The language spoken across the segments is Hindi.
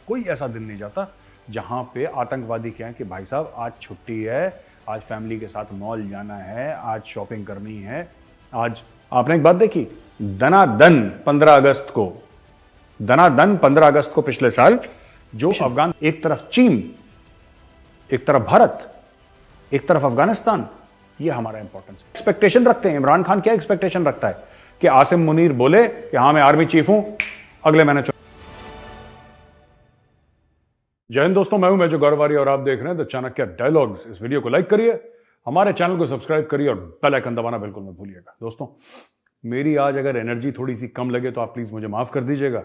कोई ऐसा दिन नहीं जाता जहां पे आतंकवादी कहें कि भाई साहब आज छुट्टी है, आज फैमिली के साथ मॉल जाना है, आज शॉपिंग करनी है। आज आपने एक बात देखी, दनादन 15 अगस्त को पिछले साल जो अफगान, एक तरफ चीन, एक तरफ भारत, एक तरफ अफगानिस्तान, ये हमारा इंपॉर्टेंस है। एक्सपेक्टेशन रखते हैं, इमरान खान क्या एक्सपेक्टेशन रखता है कि आसिम मुनीर बोले कि हाँ मैं आर्मी चीफ हूं अगले महीने। जय हिंद दोस्तों, मैं हूं मेजर गौरवारी और आप देख रहे हैं द चाणक्य डायलॉग्स। इस वीडियो को लाइक करिए, हमारे चैनल को सब्सक्राइब करिए और बेल आइकन दबाना बिल्कुल मत भूलिएगा। दोस्तों मेरी आज अगर एनर्जी थोड़ी सी कम लगे तो आप प्लीज मुझे माफ कर दीजिएगा।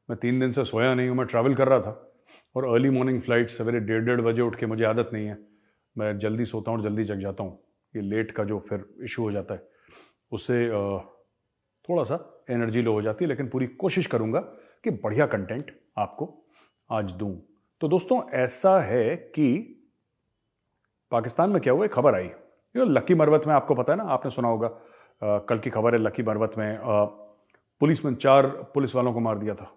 मैं 3 दिन से सोया नहीं हूं, मैं ट्रैवल कर रहा था और अर्ली मॉर्निंग फ्लाइट, सवेरे 1:30 बजे उठ के मुझे आदत नहीं है, मैं जल्दी सोता हूं और जल्दी जग जाता हूं। ये लेट का जो फिर इशू हो जाता है उससे थोड़ा सा एनर्जी लो हो जाती है, लेकिन पूरी कोशिश करूंगा कि बढ़िया कंटेंट आपको आज दूं। तो दोस्तों ऐसा है कि पाकिस्तान में क्या हुआ, एक खबर आई, ये लक्की मरवत में, आपको पता है ना, आपने सुना होगा, कल की खबर है, लक्की मरवत में पुलिस में 4 पुलिस वालों को मार दिया था।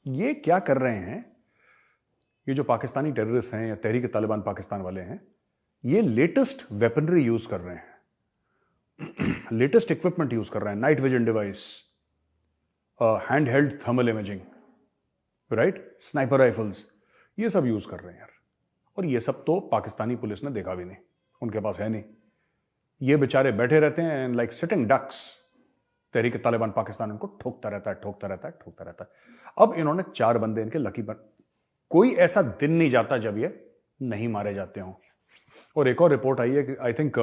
ये क्या कर रहे हैं, ये जो पाकिस्तानी टेररिस्ट हैं या तहरीक तालिबान पाकिस्तान वाले हैं, ये लेटेस्ट वेपनरी यूज कर रहे हैं, लेटेस्ट इक्विपमेंट यूज कर रहे हैं, night vision device, hand held thermal imaging, right, sniper rifles, ये सब यूज कर रहे हैं यार। और ये सब तो पाकिस्तानी पुलिस ने देखा भी नहीं, उनके पास है नहीं। ये बेचारे बैठे रहते हैं लाइक सिटिंग डक्स, तहरीक तालिबान पाकिस्तान इनको ठोकता रहता है। अब इन्होंने 4 बंदे इनके लकी पर, कोई ऐसा दिन नहीं जाता जब ये नहीं मारे जाते हों। और एक और रिपोर्ट आई है कि आई थिंक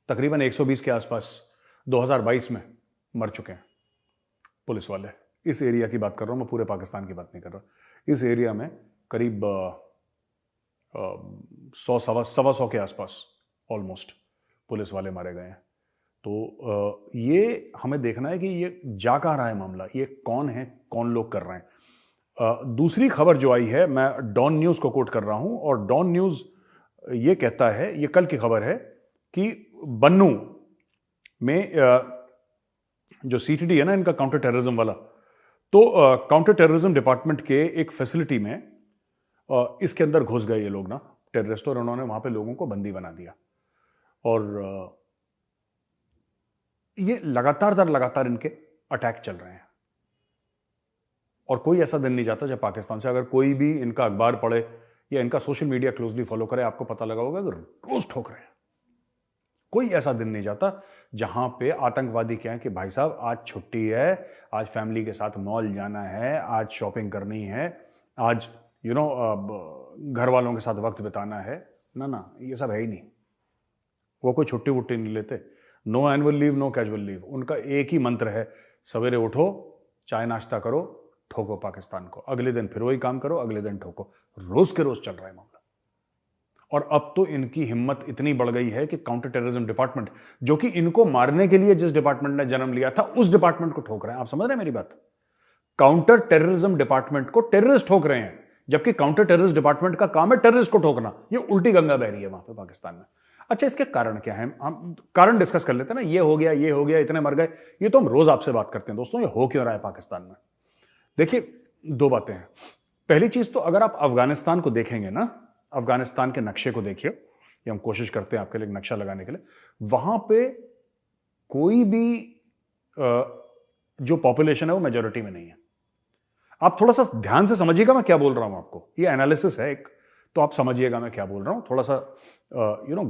तकरीबन 120 के आसपास 2022 में मर चुके हैं पुलिस वाले। इस एरिया की बात कर रहा हूं मैं, पूरे पाकिस्तान की बात नहीं कर रहा। इस एरिया में करीब 100-125 के आसपास ऑलमोस्ट पुलिस वाले मारे गए हैं। तो ये हमें देखना है कि ये जा कहां रहा है मामला, ये कौन है, कौन लोग कर रहे हैं। दूसरी खबर जो आई है, मैं डॉन न्यूज को कोट कर रहा हूं, और डॉन न्यूज ये कहता है, ये कल की खबर है कि बन्नू में जो सीटीडी है ना इनका, काउंटर टेररिज्म वाला, तो काउंटर टेररिज्म डिपार्टमेंट के एक फैसिलिटी में इसके अंदर घुस गए ये लोग ना, टेररिस्ट, और उन्होंने वहां पे लोगों को बंदी बना दिया। और ये लगातार इनके अटैक चल रहे हैं। और कोई ऐसा दिन नहीं जाता जब पाकिस्तान से, अगर कोई भी इनका अखबार पढ़े या इनका सोशल मीडिया क्लोजली फॉलो करे, आपको पता लगा होगा कि रोज ठोक रहे हैं। कोई ऐसा दिन नहीं जाता जहां पे आतंकवादी कहें कि भाई साहब आज छुट्टी है, आज फैमिली के साथ मॉल जाना है, आज शॉपिंग करनी है, आज घर वालों के साथ वक्त बिताना है। ना, ये सब है ही नहीं। वो कोई छुट्टी वुट्टी नहीं लेते, no annual leave, no casual leave. उनका एक ही मंत्र है, सवेरे उठो, चाय नाश्ता करो, ठोको पाकिस्तान को, अगले दिन फिर वही काम करो, अगले दिन ठोको। रोज के रोज चल रहा है मामला। और अब तो इनकी हिम्मत इतनी बढ़ गई है कि काउंटर टेररिज्म डिपार्टमेंट, जो कि इनको मारने के लिए जिस डिपार्टमेंट ने जन्म लिया था, उस डिपार्टमेंट को ठोक रहे हैं। आप समझ रहे हैं मेरी बात? काउंटर टेररिज्म डिपार्टमेंट को टेररिस्ट ठोक रहे हैं, जबकि काउंटर टेररिस्ट डिपार्टमेंट का काम है टेररिस्ट को ठोकना। ये उल्टी गंगा बह रही है वहां पे पाकिस्तान में। अच्छा, इसके कारण क्या है, हम कारण डिस्कस कर लेते हैं ना। ये हो गया, इतने मर गए, ये तो हम रोज आपसे बात करते हैं दोस्तों। ये हो क्यों रहा है पाकिस्तान में? देखिए, 2 बातें हैं। पहली चीज तो अगर आप अफगानिस्तान को देखेंगे ना, अफगानिस्तान के नक्शे को देखिए, ये हम कोशिश करते हैं आपके लिए नक्शा लगाने के लिए। वहां पे कोई भी जो पॉपुलेशन है वो मेजॉरिटी में नहीं है। आप थोड़ा सा ध्यान से समझिएगा मैं क्या बोल रहा हूं आपको, ये एनालिसिस है एक, तो आप समझिएगा मैं क्या बोल रहा हूं। थोड़ा सा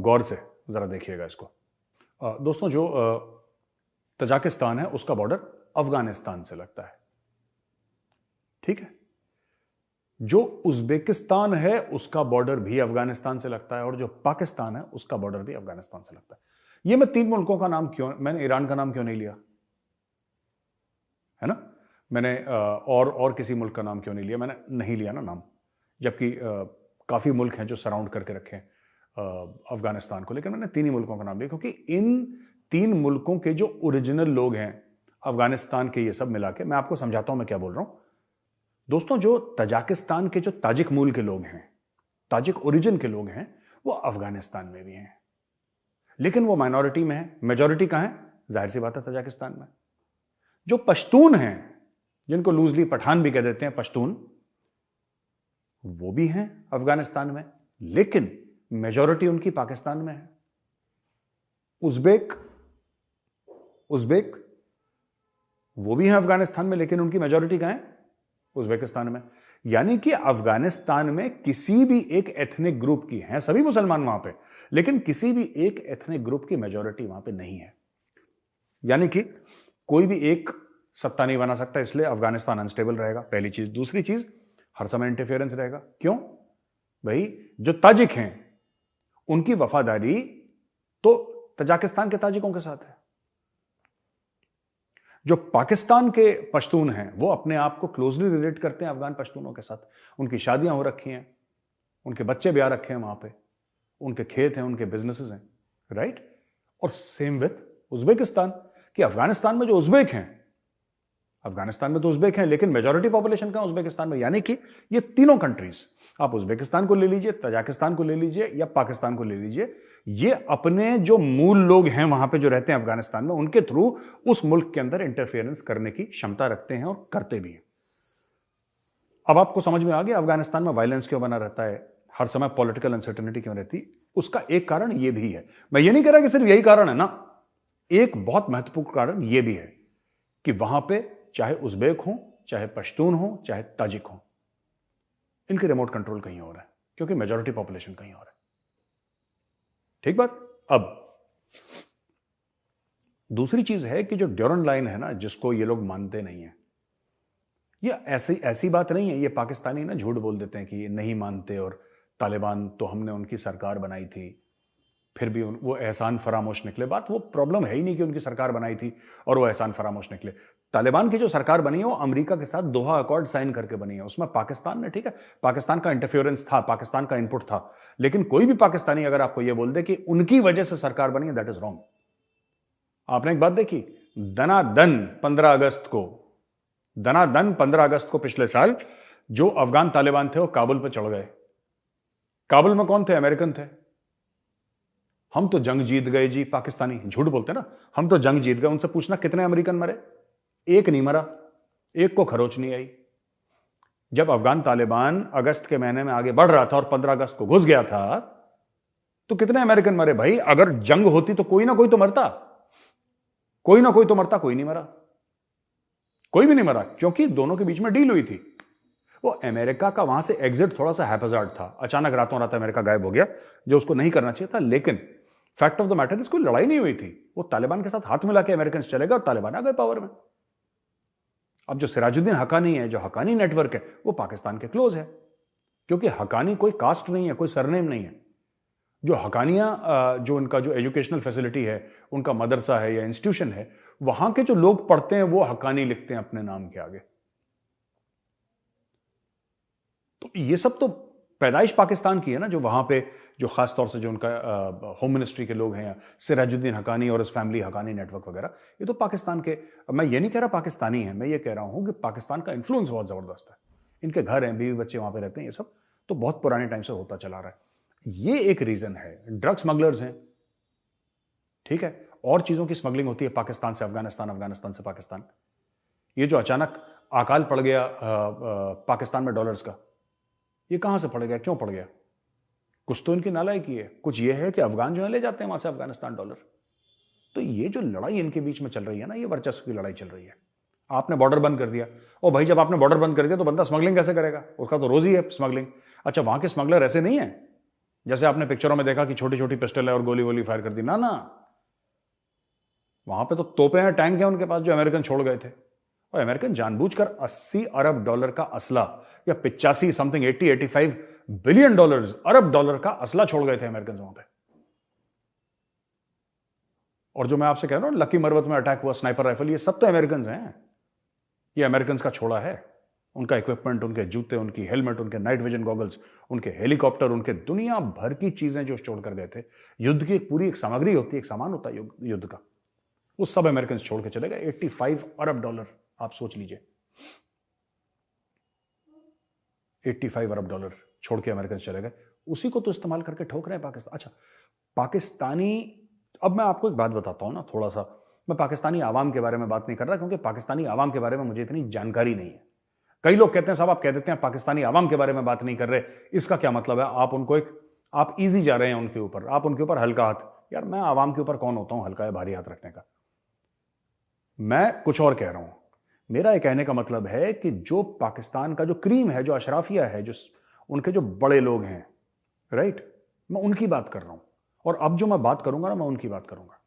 गौर से जरा देखिएगा इसको। दोस्तों, जो तजाकिस्तान है उसका बॉर्डर अफगानिस्तान से लगता है, ठीक है। जो उज्बेकिस्तान है उसका बॉर्डर भी अफगानिस्तान से लगता है, और जो पाकिस्तान है उसका बॉर्डर भी अफगानिस्तान से लगता है। ये मैं 3 मुल्कों का नाम क्यों, मैंने ईरान का नाम क्यों नहीं लिया, है ना, मैंने और किसी मुल्क का नाम क्यों नहीं लिया, मैंने नहीं लिया ना नाम, जबकि काफी मुल्क हैं जो सराउंड करके रखे हैं अफगानिस्तान को, लेकिन मैंने 3 ही मुल्कों का नाम लिया, क्योंकि इन 3 मुल्कों के जो ओरिजिनल लोग हैं अफगानिस्तान के, ये सब मिला के मैं आपको समझाता हूं मैं क्या बोल रहा हूं। दोस्तों, जो तजाकिस्तान के जो ताजिक मूल के लोग हैं, ताजिक ओरिजिन के लोग हैं, वो अफगानिस्तान में भी हैं, लेकिन वो माइनॉरिटी में है। मेजॉरिटी कहां है? जाहिर सी बात है तजाकिस्तान में। जो पश्तून हैं, जिनको लूजली पठान भी कह देते हैं, पश्तून, वो भी हैं अफगानिस्तान में, लेकिन मेजॉरिटी उनकी पाकिस्तान में है। उज्बेक उज्बेक वो भी हैं अफगानिस्तान में, लेकिन उनकी मेजॉरिटी कहां है? उज्बेकिस्तान में। यानी कि अफगानिस्तान में किसी भी एक एथनिक ग्रुप की, हैं सभी मुसलमान वहां पे, लेकिन किसी भी एक एथनिक ग्रुप की मेजॉरिटी वहां पे नहीं है। यानी कि कोई भी एक सत्ता नहीं बना सकता, इसलिए अफगानिस्तान अनस्टेबल रहेगा, पहली चीज। दूसरी चीज, हर समय इंटरफेरेंस रहेगा। क्यों भाई? जो ताजिक हैं उनकी वफादारी तो तजाकिस्तान के ताजिकों के साथ है। जो पाकिस्तान के पश्तून हैं वो अपने आप को क्लोजली रिलेट करते हैं अफगान पश्तूनों के साथ। उनकी शादियां हो रखी हैं, उनके बच्चे ब्याह रखे हैं वहां पे, उनके खेत हैं, उनके बिजनेसेस हैं, राइट। और सेम विथ उज्बेकिस्तान, कि अफगानिस्तान में जो उज्बेक हैं, अफगानिस्तान में तो उज्बेक हैं, लेकिन मेजॉरिटी पॉपुलेशन कहां? उज्बेकिस्तान में। यानी कि ये तीनों कंट्रीज, आप उज्बेकिस्तान को ले लीजिए, तजाकिस्तान को ले लीजिए या पाकिस्तान को ले लीजिए, ये अपने जो मूल लोग हैं वहां पे जो रहते हैं अफगानिस्तान में, उनके थ्रू उस मुल्क के अंदर इंटरफेरेंस करने की क्षमता रखते हैं और करते भी हैं। अब आपको समझ में आ गया अफगानिस्तान में वायलेंस क्यों बना रहता है, हर समय पॉलिटिकल अनसर्टेनिटी क्यों रहती? उसका एक कारण यह भी है। मैं ये नहीं कह रहा कि सिर्फ यही कारण है ना, एक बहुत महत्वपूर्ण कारण यह भी है कि वहां पे चाहे उज्बेक हो, चाहे पश्तून हो, चाहे ताजिक हो, इनके रिमोट कंट्रोल कहीं हो रहा है, क्योंकि मेजॉरिटी पॉपुलेशन कहीं हो रहा है। ठीक बात। अब दूसरी चीज है कि जो ड्यूरन लाइन है ना, जिसको ये लोग मानते नहीं है, ये ऐसी बात नहीं है। ये पाकिस्तानी ना झूठ बोल देते हैं कि ये नहीं मानते, और तालिबान तो हमने उनकी सरकार बनाई थी, फिर भी वो एहसान फरामोश निकले। बात, वो प्रॉब्लम है ही नहीं कि उनकी सरकार बनाई थी और वो एहसान फरामोश निकले। तालिबान की जो सरकार बनी है वो अमेरिका के साथ दोहा अकॉर्ड साइन करके बनी है। उसमें पाकिस्तान ने, ठीक है, पाकिस्तान का इंटरफेरेंस था, पाकिस्तान का इनपुट था, लेकिन कोई भी पाकिस्तानी अगर आपको यह बोल दे कि उनकी वजह से सरकार बनी है, दैट इज रॉन्ग। आपने एक बात देखी, दनादन 15 अगस्त को पिछले साल जो अफगान तालिबान थे वो काबुल पर चढ़ गए। काबुल में कौन थे? अमेरिकन थे। हम तो जंग जीत गए जी, पाकिस्तानी झूठ बोलते ना, हम तो जंग जीत गए। उनसे पूछना कितने अमेरिकन मरे? एक नहीं मरा, एक को खरोच नहीं आई। जब अफगान तालिबान अगस्त के महीने में आगे बढ़ रहा था और 15 अगस्त को घुस गया था, तो कितने अमेरिकन मरे भाई? अगर जंग होती तो कोई ना कोई तो मरता, कोई ना कोई तो मरता, कोई नहीं मरा, कोई भी नहीं मरा, क्योंकि दोनों के बीच में डील हुई थी। वो अमेरिका का वहां से एग्जिट थोड़ा सा हैपजार्ड था, अचानक रातों रात अमेरिका गायब हो गया, जो उसको नहीं करना चाहिए था। लेकिन फैक्ट ऑफ द मैटर, इसको लड़ाई नहीं हुई थी, वो तालिबान के साथ हाथ मिला के अमेरिकन चलेगा और तालिबान आ गए पावर में। अब जो सिराजुद्दीन हक्कानी है, जो हक्कानी नेटवर्क है, वो पाकिस्तान के क्लोज है, क्योंकि हक्कानी कोई कास्ट नहीं है, कोई सरनेम नहीं है। जो हक्कानिया, जो उनका जो एजुकेशनल फैसिलिटी है, उनका मदरसा है या इंस्टीट्यूशन है, वहां के जो लोग पढ़ते हैं वो हक्कानी लिखते हैं अपने नाम के आगे। तो ये सब तो पैदाइश पाकिस्तान की है ना, जो वहां पे जो खास तौर से जो उनका होम मिनिस्ट्री के लोग हैं, सिराजुद्दीन हक्कानी और इस फैमिली हक्कानी नेटवर्क वगैरह, ये तो पाकिस्तान के, मैं ये नहीं कह रहा पाकिस्तानी है, मैं ये कह रहा हूं कि पाकिस्तान का इन्फ्लुएंस बहुत जबरदस्त है। इनके घर हैं, बीवी बच्चे वहां पे रहते हैं, ये सब तो बहुत पुराने टाइम से होता चला रहा है। ये एक रीजन है। ड्रग स्मगलर्स हैं, ठीक है, और चीजों की स्मगलिंग होती है पाकिस्तान से अफगानिस्तान, अफगानिस्तान से पाकिस्तान। ये जो अचानक अकाल पड़ गया पाकिस्तान में डॉलर्स का, ये कहां से पड़ गया, क्यों पड़ गया? कुछ तो इनकी नालायकी है, कुछ ये है कि अफगान जो है ले जाते हैं वहां से अफगानिस्तान डॉलर। तो ये जो लड़ाई इनके बीच में चल रही है ना, ये वर्चस्व की लड़ाई चल रही है। आपने बॉर्डर बंद कर दिया, और भाई जब आपने बॉर्डर बंद कर दिया तो बंदा स्मगलिंग कैसे करेगा? उसका तो रोज ही है स्मगलिंग। अच्छा, वहां के स्मगलर ऐसे नहीं है जैसे आपने पिक्चरों में देखा कि छोटी छोटी पिस्टल है और गोली वोली फायर कर दी, ना ना, वहां पे तो तोपे हैं, टैंक है उनके पास, जो अमेरिकन छोड़ गए थे। और अमेरिकन जानबूझकर 80 अरब डॉलर का असला, या 85 समथिंग 85 बिलियन डॉलर्स, अरब डॉलर का असला छोड़ गए थे अमेरिकन वहां पे। और जो मैं आपसे कह रहा हूं लकी मरवत में अटैक हुआ, स्नाइपर राइफल, ये सब तो अमेरिकन हैं। ये अमेरिकन का छोड़ा है। उनका इक्विपमेंट, उनके जूते, उनकी हेलमेट, उनके नाइट विजन गॉगल्स, उनके हेलीकॉप्टर, उनके दुनिया भर की चीजें जो छोड़ कर गए थे। युद्ध की पूरी एक सामग्री होती है, एक सामान होता है युद्ध का, वो सब अमेरिकन छोड़ के चले गए। 85 अरब डॉलर, आप सोच लीजिए, 85 अरब डॉलर छोड़ के अमेरिकन चले गए। उसी को तो इस्तेमाल करके ठोक रहे हैं पाकिस्तान। अच्छा, पाकिस्तानी, अब मैं आपको एक बात बताता हूं ना, थोड़ा सा, मैं पाकिस्तानी आवाम के बारे में बात नहीं कर रहा, क्योंकि पाकिस्तानी आवाम के बारे में मुझे इतनी जानकारी नहीं है। कई लोग कहते हैं साहब आप कह देते हैं पाकिस्तानी आवाम के बारे में बात नहीं कर रहे, इसका क्या मतलब है? आप इजी जा रहे हैं उनके ऊपर, आप उनके ऊपर हल्का हाथ। यार मैं आवाम के ऊपर कौन होता हूं हल्का या भारी हाथ रखने का? मैं कुछ और कह रहा हूं। मेरा यह कहने का मतलब है कि जो पाकिस्तान का जो क्रीम है, जो अशराफिया है, जो उनके जो बड़े लोग हैं, राइट, मैं उनकी बात कर रहा हूं। और अब जो मैं बात करूंगा ना, मैं उनकी बात करूंगा।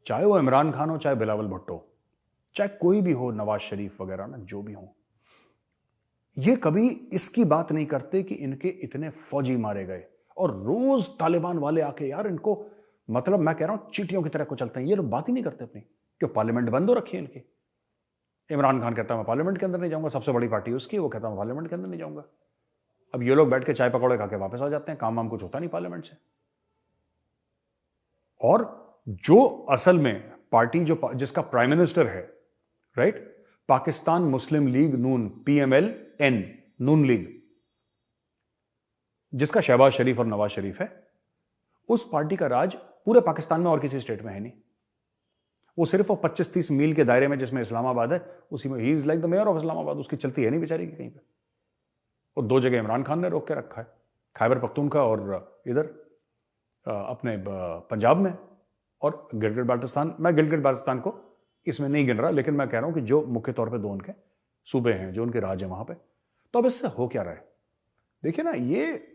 चाहे वो इमरान खान हो, चाहे बिलावल भुट्टो, चाहे कोई भी हो, नवाज शरीफ वगैरह ना, जो भी हो, ये कभी इसकी बात नहीं करते कि इनके इतने फौजी मारे गए। और रोज तालिबान वाले आके, यार इनको मतलब मैं कह रहा हूं चींटियों की तरह को चलते हैं। ये लोग बात ही नहीं करते अपनी, क्यों? पार्लियामेंट बंद हो रखी है इनकी। इमरान खान कहता है मैं पार्लियामेंट के अंदर नहीं जाऊंगा, सबसे बड़ी पार्टी उसकी, वो कहता है मैं पार्लियामेंट के अंदर नहीं जाऊंगा। अब ये लोग बैठ के चाय पकौड़े खा के वापस आ जाते हैं, काम वाम कुछ होता नहीं पार्लियामेंट से। और जो असल में पार्टी जिसका प्राइम मिनिस्टर है, राइट, पाकिस्तान मुस्लिम लीग नून, PMLN, नून लीग, जिसका शहबाज शरीफ और नवाज शरीफ है, उस पार्टी का राज पूरे पाकिस्तान में और किसी स्टेट में है नहीं। वो सिर्फ 25-30 मील के दायरे में जिसमें इस्लामाबाद है, उसी में he is like the mayor of Islamabad. उसकी चलती है नहीं बेचारी की कहीं पे। और 2 जगह इमरान खान ने रोक के रखा है, खैबर पख्तूनख्वा और इधर अपने पंजाब में, और गिलगित बाल्टिस्तान। मैं गिलगित बाल्टिस्तान को इसमें नहीं गिन रहा, लेकिन मैं कह रहा हूं कि जो मुख्य तौर पे 2 उनके सूबे हैं, जो उनके राज है वहां पे। तो अब इससे हो क्या रहा है? देखिए ना, ये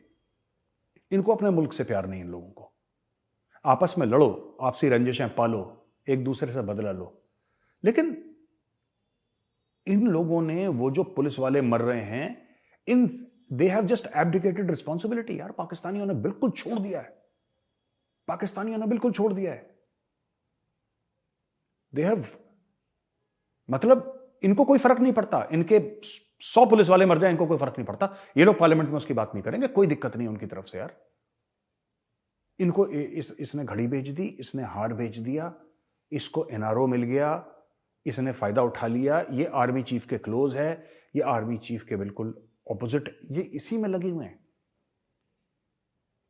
इनको अपने मुल्क से प्यार नहीं। इन लोगों को आपस में लड़ो, आपसी रंजिशें पालो, एक दूसरे से बदला लो। लेकिन इन लोगों ने, वो जो पुलिस वाले मर रहे हैं, they have just abdicated responsibility. यार पाकिस्तानियों ने बिल्कुल छोड़ दिया है, पाकिस्तानियों ने बिल्कुल छोड़ दिया है। दे हैव, मतलब इनको कोई फर्क नहीं पड़ता, इनके 100 पुलिस वाले मर जाए, इनको कोई फर्क नहीं पड़ता। ये लोग पार्लियामेंट में उसकी बात नहीं करेंगे, कोई दिक्कत नहीं उनकी तरफ से। यार इनको इसने घड़ी बेच दी, इसने हार बेच दिया, इसको NRO मिल गया, इसने फायदा उठा लिया, ये आर्मी चीफ के क्लोज है, ये आर्मी चीफ के बिल्कुल ऑपोजिट, ये इसी में लगे हुए हैं।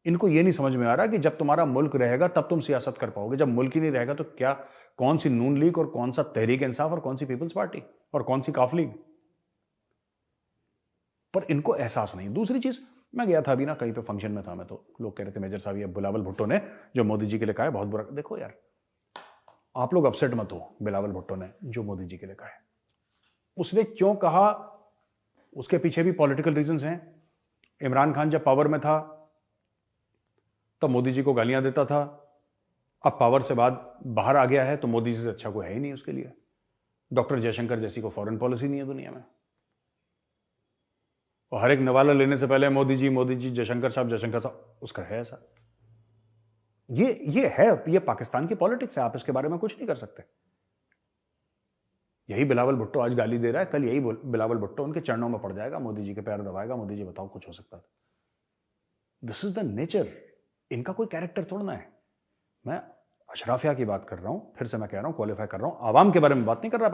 इनको ये नहीं समझ में आ रहा कि जब तुम्हारा मुल्क रहेगा तब तुम सियासत कर पाओगे, जब मुल्क ही नहीं रहेगा तो क्या, कौन सी नून लीग और कौन सा तहरीक इंसाफ और कौन सी पीपल्स पार्टी और कौन सी काफ लीग? पर इनको एहसास नहीं। दूसरी चीज, मैं गया था अभी ना, कहीं पे फंक्शन में था मैं, तो लोग कह रहे थे मेजर साहब ये बिलावल भुट्टो ने जो मोदी जी के लिए कहा है बहुत बुरा। देखो यार, आप लोग अपसेट मत हो, बिलावल भुट्टो ने जो मोदी जी के लिए कहा है, उसने क्यों कहा, उसके पीछे भी पॉलिटिकल रीजंस हैं। इमरान खान जब पावर में था तब मोदी जी को गालियां देता था, अब पावर से बाद बाहर आ गया है तो मोदी जी से अच्छा कोई है ही नहीं उसके लिए। डॉक्टर जयशंकर जैसी को फॉरेन पॉलिसी नहीं है दुनिया में, और हर एक नवाला लेने से पहले मोदी जी, जयशंकर साहब, उसका है ऐसा। ये है, ये पाकिस्तान की पॉलिटिक्स है, आप इसके बारे में कुछ नहीं कर सकते। यही बिलावल भुट्टो आज गाली दे रहा है, कल यही बिलावल भुट्टो उनके चरणों में पड़ जाएगा, मोदी जी के पैर दबाएगा, मोदी जी बताओ कुछ हो सकता था। दिस इज द नेचर, इनका कोई कैरेक्टर तोड़ना है। मैं अशराफिया की बात कर रहा हूं, फिर से मैं कह रहा हूं, क्वालिफाई कर रहा हूं, आवाम के बारे में बात नहीं कर रहा।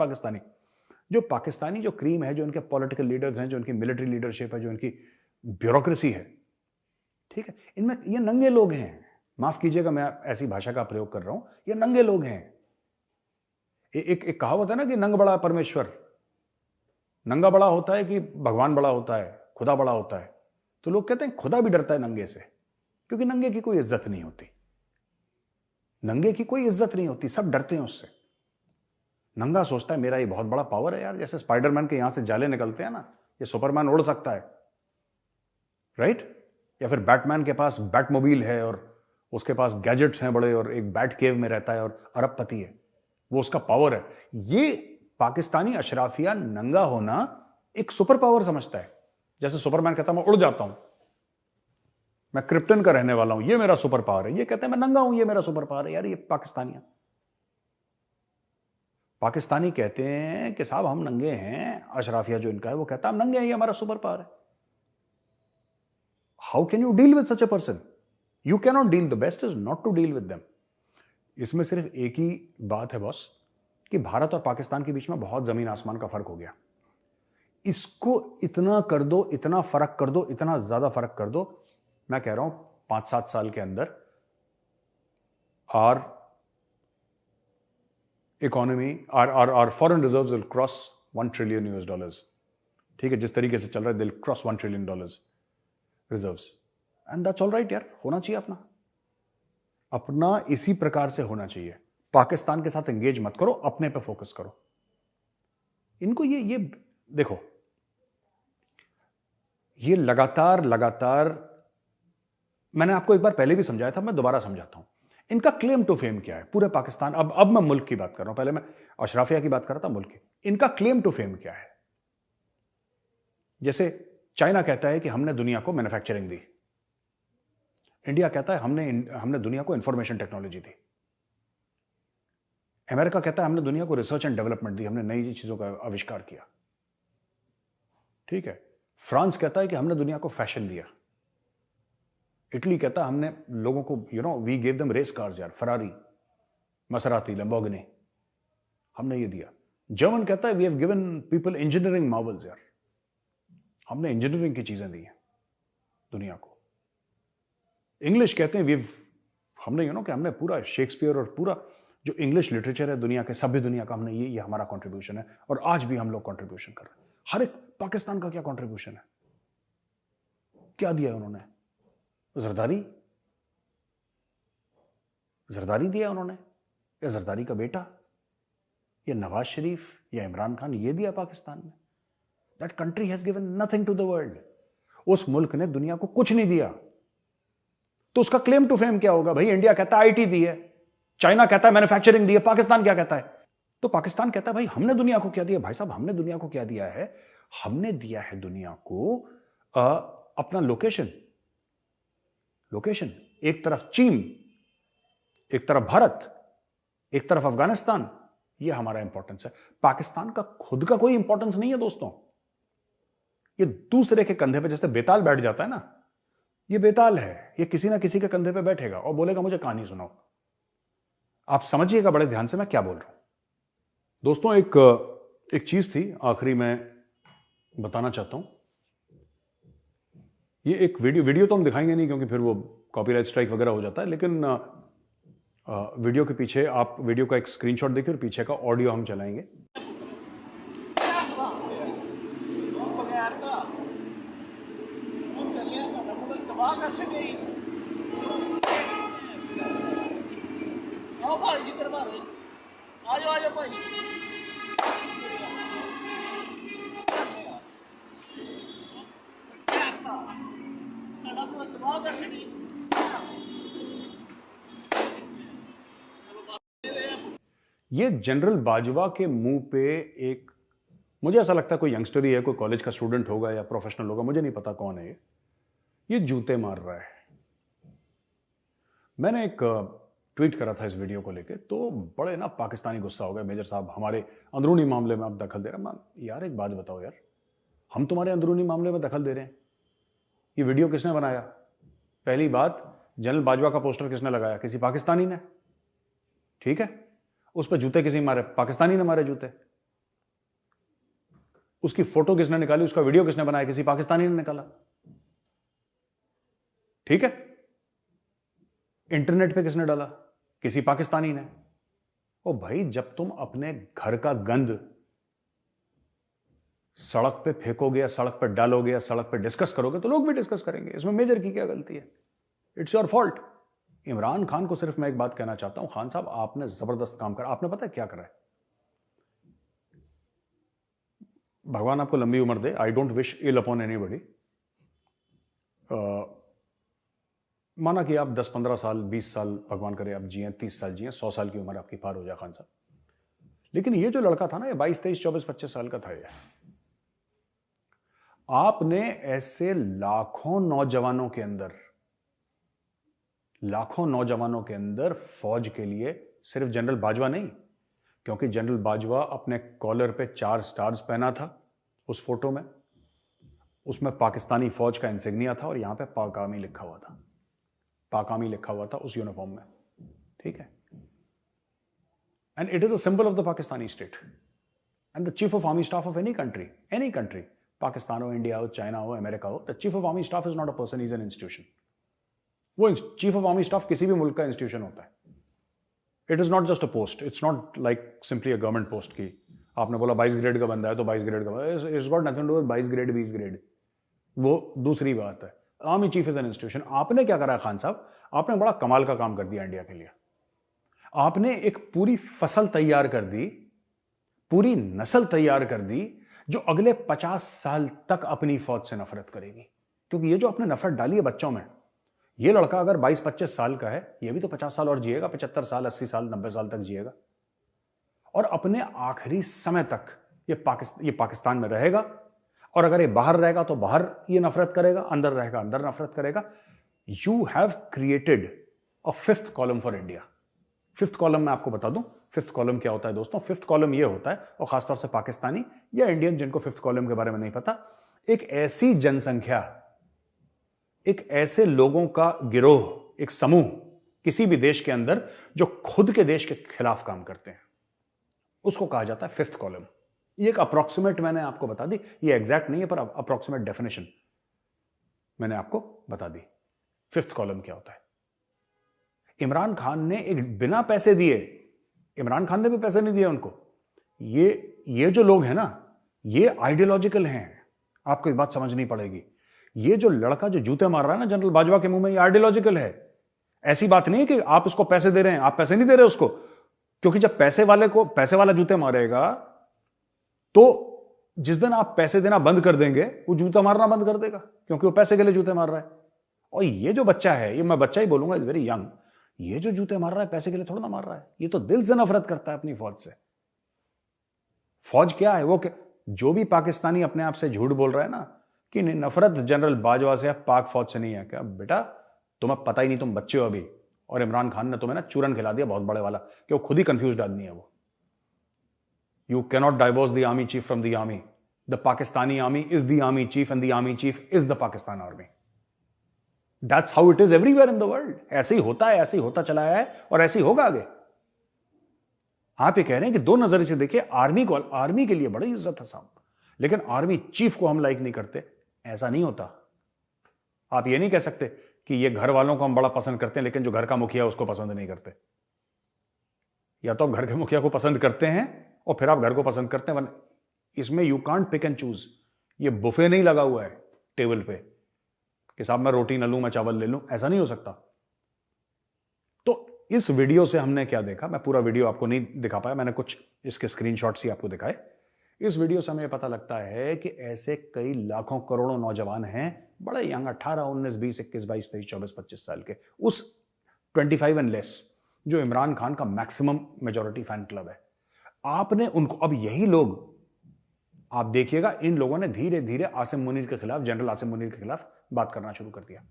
पाकिस्तानी जो क्रीम है, जो इनके पॉलिटिकल लीडर्स हैं, जो इनकी मिलिट्री लीडरशिप है, जो इनकी ब्यूरोक्रेसी है, ठीक है, इनमें ये नंगे लोग हैं। माफ कीजिएगा मैं ऐसी भाषा का प्रयोग कर रहा हूं, ये नंगे लोग हैं। एक कहावत है ना कि नंग बड़ा परमेश्वर, नंगा बड़ा होता है कि भगवान बड़ा होता है, खुदा बड़ा होता है। तो लोग कहते हैं खुदा भी डरता है नंगे से, क्योंकि नंगे की कोई इज्जत नहीं होती, नंगे की कोई इज्जत नहीं होती, सब डरते हैं उससे। नंगा सोचता है मेरा ये बहुत बड़ा पावर है यार, जैसे स्पाइडरमैन के यहां से जाले निकलते हैं ना, ये सुपरमैन उड़ सकता है, राइट? या फिर बैटमैन के पास बैटमोबाइल है और उसके पास गैजेट्स हैं बड़े, और एक बैट केव में रहता है और अरबपति है, वो उसका पावर है। ये पाकिस्तानी अशराफिया नंगा होना एक सुपर पावर समझता है। जैसे सुपरमैन कहता है मैं उड़ जाता हूं, मैं क्रिप्टन का रहने वाला हूं, ये मेरा सुपर पावर है। ये कहते हैं मैं नंगा हूं, ये मेरा सुपर पावर है। यार ये पाकिस्तानी कहते हैं कि साहब हम नंगे हैं। अशराफिया जो इनका है वो कहता है हम नंगे हैं, ये हमारा सुपर पावर है। How can you deal with such a person? You can not deal, the best is not to deal with them. इसमें सिर्फ एक ही बात है बॉस, कि भारत और पाकिस्तान के बीच में बहुत जमीन आसमान का फर्क हो गया। इसको इतना कर दो, इतना फर्क कर दो, इतना ज्यादा फर्क कर दो, मैं कह रहा हूं 5-7 साल के अंदर our economy, our foreign reserves will cross $1 trillion. ठीक है, जिस तरीके से चल रहा है, will cross $1 trillion reserves, and that's all right यार, होना चाहिए अपना अपना इसी प्रकार से होना चाहिए। पाकिस्तान के साथ एंगेज मत करो, अपने पे फोकस करो। इनको ये देखो, ये लगातार मैंने आपको एक बार पहले भी समझाया था, मैं दोबारा समझाता हूं। इनका क्लेम टू फेम क्या है पूरे पाकिस्तान, अब मैं मुल्क की बात कर रहा हूं, पहले मैं अशराफिया की बात कर रहा था, मुल्क की। इनका क्लेम टू फेम क्या है? जैसे चाइना कहता है कि हमने दुनिया को मैन्युफैक्चरिंग दी, इंडिया कहता है हमने दुनिया को इंफॉर्मेशन टेक्नोलॉजी दी, अमेरिका कहता है हमने दुनिया को रिसर्च एंड डेवलपमेंट दी, हमने नई चीजों का आविष्कार किया, ठीक है। फ्रांस कहता है कि हमने दुनिया को फैशन दिया, इटली कहता है हमने लोगों को we gave them race cars यार, फरारी, मसराती, लैम्बोर्गिनी, हमने ये दिया। जर्मन कहता है we have given people engineering marvels यार, हमने इंजीनियरिंग की चीजें दी हैं दुनिया को। इंग्लिश कहते हैं हमने कि हमने पूरा शेक्सपियर और पूरा जो इंग्लिश लिटरेचर है दुनिया के, सभ्य दुनिया का, हमने ये हमारा कंट्रीब्यूशन है, और आज भी हम लोग कंट्रीब्यूशन कर रहे हैं। हर एक पाकिस्तान का क्या कंट्रीब्यूशन है, क्या दिया है उन्होंने? जरदारी दिया उन्होंने, या जरदारी का बेटा, या नवाज शरीफ, या इमरान खान, ये दिया पाकिस्तान में? That country has given nothing to the world. उस मुल्क ने दुनिया को कुछ नहीं दिया, तो उसका क्लेम टू फेम क्या होगा भाई? इंडिया कहता है आईटी दी है, चाइना कहता है मैन्युफैक्चरिंग दी है, पाकिस्तान क्या कहता है? तो पाकिस्तान कहता है भाई हमने दुनिया को क्या दिया? भाई साहब, हमने दुनिया को क्या दिया है? हमने दिया है दुनिया को अपना लोकेशन। एक तरफ चीन, एक तरफ भारत, एक तरफ अफगानिस्तान, ये हमारा इंपॉर्टेंस है। पाकिस्तान का खुद का कोई इंपॉर्टेंस नहीं है दोस्तों। ये दूसरे के कंधे पे जैसे बेताल बैठ जाता है ना, ये बेताल है, ये किसी ना किसी के कंधे पे बैठेगा और बोलेगा मुझे कहानी सुनाओ। आप समझिएगा बड़े ध्यान से मैं क्या बोल रहा हूं दोस्तों। एक चीज थी आखिरी में बताना चाहता हूं। ये एक वीडियो तो हम दिखाएंगे नहीं क्योंकि फिर वो कॉपीराइट स्ट्राइक वगैरह हो जाता है, लेकिन वीडियो के पीछे आप वीडियो का एक स्क्रीनशॉट देखिए और पीछे का ऑडियो हम चलाएंगे। ये जनरल बाजवा के मुंह पे एक, मुझे ऐसा लगता है कोई यंगस्टर ही है, कोई कॉलेज का स्टूडेंट होगा या प्रोफेशनल होगा, मुझे नहीं पता कौन है ये जूते मार रहा है। मैंने एक ट्वीट करा था इस वीडियो को लेके, तो बड़े ना पाकिस्तानी गुस्सा हो गए, मेजर साहब हमारे अंदरूनी मामले में आप दखल दे रहे हैं। यार एक बात बताओ यार, हम तुम्हारे अंदरूनी मामले में दखल दे रहे हैं? ये वीडियो किसने बनाया? पहली बात, जनरल बाजवा का पोस्टर किसने लगाया? किसी पाकिस्तानी ने, ठीक है। उस पर जूते किसी मारे? पाकिस्तानी ने मारे जूते। उसकी फोटो किसने निकाली? उसका वीडियो किसने बनाया? किसी पाकिस्तानी ने निकाला, ठीक है। इंटरनेट पे किसने डाला? किसी पाकिस्तानी ने। ओ भाई, जब तुम अपने घर का गंद सड़क पे फेंकोगे या सड़क पे डालोगे या सड़क पे डिस्कस करोगे तो लोग भी डिस्कस करेंगे। इसमें मेजर की क्या गलती है? It's your fault. Imran Khan को सिर्फ मैं एक बात कहना चाहता हूं, खान साहब आपने जबरदस्त काम करा। आपने पता है क्या करा है? भगवान आपको लंबी उम्र दे, I don't wish ill upon anybody. माना कि आप 10-15 साल 20 साल भगवान करे आप जिए, 30 साल जिए, 100 साल की उम्र आपकी पार हो जाए खान साहब, लेकिन ये जो लड़का था ना, ये 22, 23, 24, 25 साल का था। ये आपने ऐसे लाखों नौजवानों के अंदर फौज के लिए, सिर्फ जनरल बाजवा नहीं, क्योंकि जनरल बाजवा अपने कॉलर पे 4 स्टार्स पहना था उस फोटो में, उसमें पाकिस्तानी फौज का इंसिग्निया था और यहां पे पाक आर्मी लिखा हुआ था, पाक आर्मी लिखा हुआ था उस यूनिफॉर्म में, ठीक है। And it is a symbol of the Pakistani state and the chief of army staff of any country, Pakistan हो, इंडिया हो, चाइना हो, अमेरिका हो, the chief of army staff is not a person, is an institution. वो चीफ ऑफ आर्मी स्टाफ किसी भी मुल्क का इंस्टीट्यूशन होता है। It is not just a post, it's not like simply a government post की आपने बोला 22 ग्रेड का बंदा है तो 22 ग्रेड का, it's got nothing to do with 22 grade 20 grade, वो दूसरी बात है। Army chief is an institution. आपने क्या करा खान साहब, आपने बड़ा कमाल का काम कर दिया इंडिया के लिए। आपने एक पूरी फसल तैयार कर दी, पूरी नस्ल तैयार कर दी जो अगले 50 साल तक अपनी फौज से नफरत करेगी। क्योंकि ये जो आपने नफरत डाली है बच्चों में, ये लड़का अगर 22-25 साल का है, ये भी तो 50 साल और जिएगा, 75 साल, 80 साल, 90 साल तक जिएगा, और अपने आखिरी समय तक ये पाकिस्तान में रहेगा। और अगर ये बाहर रहेगा तो बाहर ये नफरत करेगा, अंदर रहेगा अंदर नफरत करेगा। You have created a fifth column for India. Fifth column मैं आपको बता दूं, फिफ्थ कॉलम क्या होता है दोस्तों। फिफ्थ कॉलम ये होता है, और खासतौर से पाकिस्तानी या इंडियन जिनको फिफ्थ कॉलम के बारे में नहीं पता, एक ऐसी जनसंख्या, एक ऐसे लोगों का गिरोह, एक समूह किसी भी देश के अंदर जो खुद के देश के खिलाफ काम करते हैं, उसको कहा जाता है फिफ्थ कॉलम। ये एक अप्रोक्सीमेट मैंने आपको बता दी, ये एग्जैक्ट नहीं है पर अप्रोक्सीमेट डेफिनेशन मैंने आपको बता दी। फिफ्थ कॉलम क्या होता है। इमरान खान ने एक बिना पैसे दिए, इमरान खान ने भी पैसे नहीं दिए उनको, ये जो लोग हैं ना, ये आइडियोलॉजिकल हैं। आपको एक बात समझनी पड़ेगी, ये जो लड़का जो जूते मार रहा है ना जनरल बाजवा के मुंह में, ये आइडियोलॉजिकल है। ऐसी बात नहीं है कि आप उसको पैसे दे रहे हैं, आप पैसे नहीं दे रहे उसको, क्योंकि जब पैसे वाला जूते मारेगा तो जिस दिन आप पैसे देना बंद कर देंगे, वो जूता मारना बंद कर देगा, क्योंकि वो पैसे के लिए जूते मार रहा है। और ये जो बच्चा है, ये मैं बच्चा ही बोलूंगा, इज वेरी यंग, ये जो जूते मार रहा है पैसे के लिए थोड़ा ना मार रहा है, ये तो दिल से नफरत करता है अपनी फौज से। फौज क्या है, वो जो भी पाकिस्तानी अपने आप से झूठ बोल रहा है ना कि नफरत जनरल बाजवा से है, पाक फौज से नहीं है, क्या बेटा तुम्हें पता ही नहीं, तुम बच्चे हो अभी। और इमरान खान ने तुम्हें ना चूरन खिला दिया बहुत बड़े वाला, कि वो खुद ही कंफ्यूज्ड आदमी है वो। You cannot divorce the army chief from the army. The Pakistani army is the army cheap and the army chief is the Pakistan army. That's how it is everywhere in the world. ऐसे ही होता है, ऐसे ही होता चला है और ऐसे ही होगा आगे। आप ये कह रहे हैं कि दो नजरिए से देखिए, आर्मी के लिए बड़ी इज्जत है साहब, लेकिन आर्मी चीफ को हम लाइक नहीं करते, ऐसा नहीं होता। आप ये नहीं कह सकते कि ये घर वालों को हम बड़ा पसंद करते हैं लेकिन जो घर का मुखिया है उसको पसंद नहीं करते। या तो आप घर के मुखिया को पसंद करते हैं और फिर आप घर को पसंद करते हैं, इसमें you can't pick and choose. ये बुफे नहीं लगा हुआ है टेबल पे कि साहब मैं रोटी न लूं मैं चावल ले लूं, ऐसा नहीं हो सकता। तो इस वीडियो से हमने क्या देखा, मैं पूरा वीडियो आपको नहीं दिखा पाया, मैंने कुछ इसके स्क्रीनशॉट्स ही आपको दिखाए। इस वीडियो से हमें पता लगता है कि ऐसे कई लाखों करोड़ों नौजवान हैं, बड़े यंग, 18, 19, 20, 21, 22, 23, 24, 25 साल के, उस 25 एंड लेस जो इमरान खान का मैक्सिमम मेजॉरिटी फैन क्लब है। आपने उनको, अब यही लोग, आप देखिएगा इन लोगों ने धीरे धीरे आसिम मुनीर के खिलाफ, जनरल आसिम मुनीर के खिलाफ बात करना शुरू कर दिया,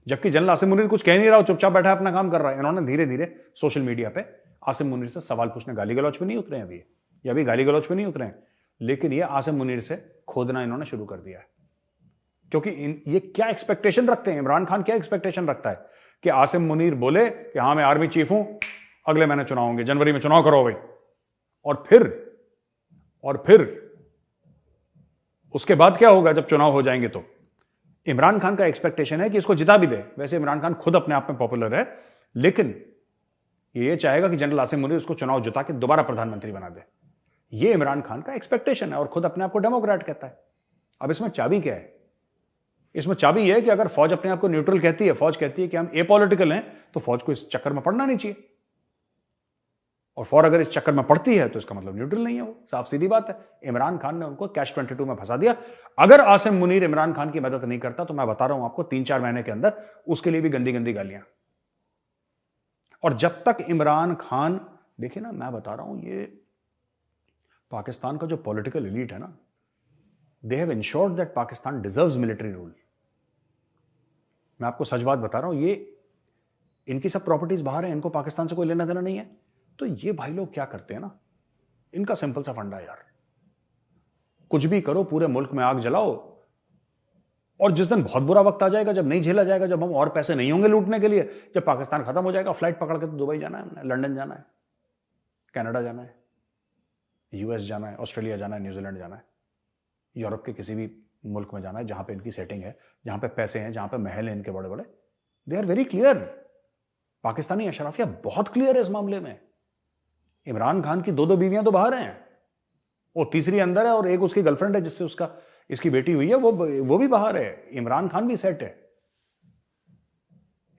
जबकि जनरल आसिम मुनीर कुछ कह नहीं रहा, चुपचाप बैठा अपना काम कर रहा है। इन्होंने धीरे धीरे सोशल मीडिया पे आसिम मुनीर से सवाल पूछने, गाली गलौज पे नहीं उतरे हैं अभी, या अभी गाली गलौज पे नहीं उतरे हैं, लेकिन ये आसिम मुनीर से खोदना इन्होंने शुरू कर दिया है। क्योंकि ये क्या एक्सपेक्टेशन रखते हैं, इमरान खान क्या एक्सपेक्टेशन रखता है कि आसिम मुनीर बोले कि हाँ मैं आर्मी चीफ हूं, अगले महीने चुनाव होंगे, जनवरी में चुनाव करो भाई, और फिर उसके बाद क्या होगा जब चुनाव हो जाएंगे। तो इमरान खान का एक्सपेक्टेशन है कि इसको जिता भी दे। वैसे इमरान खान खुद अपने आप में पॉपुलर है, लेकिन ये चाहेगा कि जनरल आसिम मुनीर उसको चुनाव जिता के दोबारा प्रधानमंत्री बना दे। ये इमरान खान का एक्सपेक्टेशन है और खुद अपने आप को डेमोक्रेट कहता है। अब इसमें चाबी क्या है, इसमें चाबी यह है कि अगर फौज अपने आप को न्यूट्रल कहती है, फौज कहती है कि हम एपॉलिटिकल हैं, तो फौज को इस चक्कर में पड़ना नहीं चाहिए, और फौज अगर इस चक्कर में पड़ती है तो इसका मतलब न्यूट्रल नहीं है वो, साफ सीधी बात है। इमरान खान ने उनको कैश 22 में फंसा दिया। अगर आसिम मुनीर इमरान खान की मदद नहीं करता तो मैं बता रहा हूं आपको 3-4 महीने के अंदर उसके लिए भी गंदी गंदी गालियां। और जब तक इमरान खान, देखिए ना, मैं बता रहा हूं, ये पाकिस्तान का जो पॉलिटिकल एलीट है ना, they have insured that Pakistan deserves military rule. मैं आपको सच बात बता रहा हूं, ये इनकी सब प्रॉपर्टीज बाहर है, इनको पाकिस्तान से कोई लेना देना नहीं है। तो ये भाई लोग क्या करते हैं ना, इनका सिंपल सा फंडा यार, कुछ भी करो, पूरे मुल्क में आग जलाओ, और जिस दिन बहुत बुरा वक्त आ जाएगा, जब नहीं झेला जाएगा, जब हम और पैसे नहीं होंगे लूटने के लिए, जब पाकिस्तान खत्म हो जाएगा, फ्लाइट पकड़ के तो दुबई जाना है हमने, लंदन जाना है, कनाडा जाना है, यूएस जाना है, ऑस्ट्रेलिया जाना है, न्यूजीलैंड जाना है, यूरोप के किसी भी मुल्क में जाना है जहां पे इनकी सेटिंग है, जहां पे पैसे हैं, जहां पे महल हैं इनके बड़े बड़े। They are very clear. Pakistani अशराफिया बहुत क्लियर है इस मामले में। इमरान खान की 2-2 बीवियां तो बाहर हैं, वो तीसरी अंदर है और एक उसकी गर्लफ्रेंड है जिससे उसका इसकी बेटी हुई है, वो भी बाहर है। इमरान खान भी सेट है।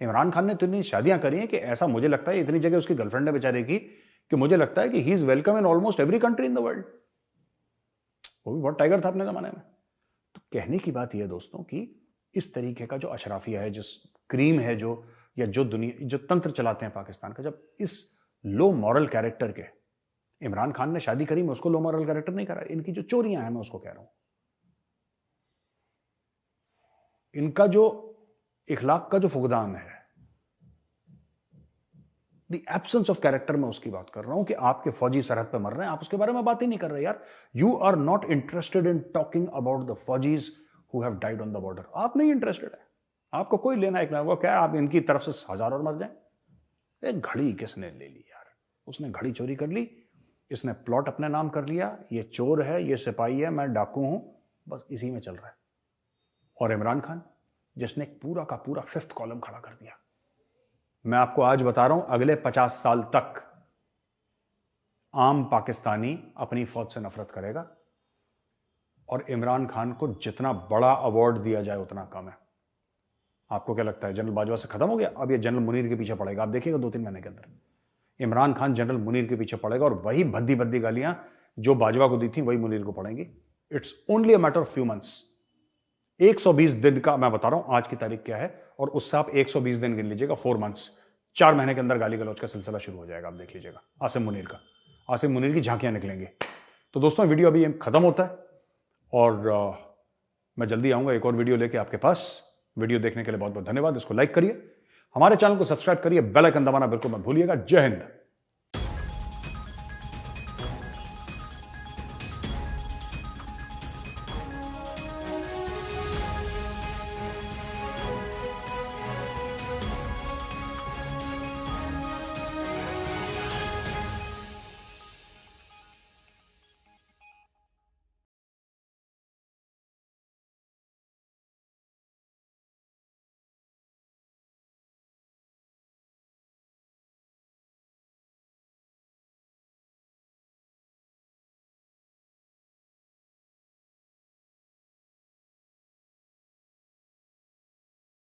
इमरान खान ने तो इतनी शादियां करी हैं कि ऐसा मुझे लगता है, इतनी जगह उसकी गर्लफ्रेंड है बेचारे की, कि मुझे लगता है कि he is welcome in almost every country in the world. वो भी बहुत टाइगर था अपने जमाने में। तो कहने की बात यह है दोस्तों कि इस तरीके का जो अशराफिया है, जिस क्रीम है, जो तंत्र चलाते हैं पाकिस्तान का, जब इस लो मॉरल कैरेक्टर के इमरान खान ने शादी करी, मैं उसको लो मॉरल कैरेक्टर नहीं करा, इनकी जो चोरियां हैं मैं उसको कह रहा हूं, इनका जो इखलाक का जो फुकदान है, द एब्सेंस ऑफ कैरेक्टर, में उसकी बात कर रहा हूं कि आपके फौजी सरहद पे मर रहे हैं, आप उसके बारे में बात ही नहीं कर रहे यार। You are not interested in talking about the फौजीज who have died on the border. आप नहीं इंटरेस्टेड है, आपको कोई लेना एक ना, वो क्या आप इनकी तरफ से 1000 और मर जाए। एक घड़ी किसने ले ली यार? उसने घड़ी चोरी कर ली, इसने प्लॉट अपने नाम कर लिया, ये चोर है, ये सिपाही है, मैं डाकू हूं, बस इसी में चल रहा है। और इमरान खान जिसने पूरा का पूरा 5th कॉलम खड़ा कर दिया। मैं आपको आज बता रहा हूं, अगले 50 साल तक आम पाकिस्तानी अपनी फौज से नफरत करेगा और इमरान खान को जितना बड़ा अवार्ड दिया जाए उतना कम है। आपको क्या लगता है जनरल बाजवा से खत्म हो गया? अब ये जनरल मुनीर के पीछे पड़ेगा, आप देखिएगा 2-3 महीने के अंदर इमरान खान जनरल मुनीर के पीछे पड़ेगा और वही भद्दी भद्दी गालियां जो बाजवा को दी थी वही मुनीर को पड़ेंगी। It's only a matter of few months. 120 दिन का मैं बता रहा हूं, आज की तारीख क्या है, और उससे आप 120 दिन गिन लीजिएगा, 4 मंथ्स, 4 महीने के अंदर गाली गलौज का सिलसिला शुरू हो जाएगा। आप देख लीजिएगा आसिम मुनीर का, आसिम मुनीर की झांकियां निकलेंगी। तो दोस्तों वीडियो अभी खत्म होता है और मैं जल्दी आऊंगा एक और वीडियो लेके आपके पास। वीडियो देखने के लिए बहुत बहुत धन्यवाद। इसको लाइक करिए, हमारे चैनल को सब्सक्राइब करिए, बेल आइकन दबाना बिल्कुल मत भूलिएगा। जय हिंद।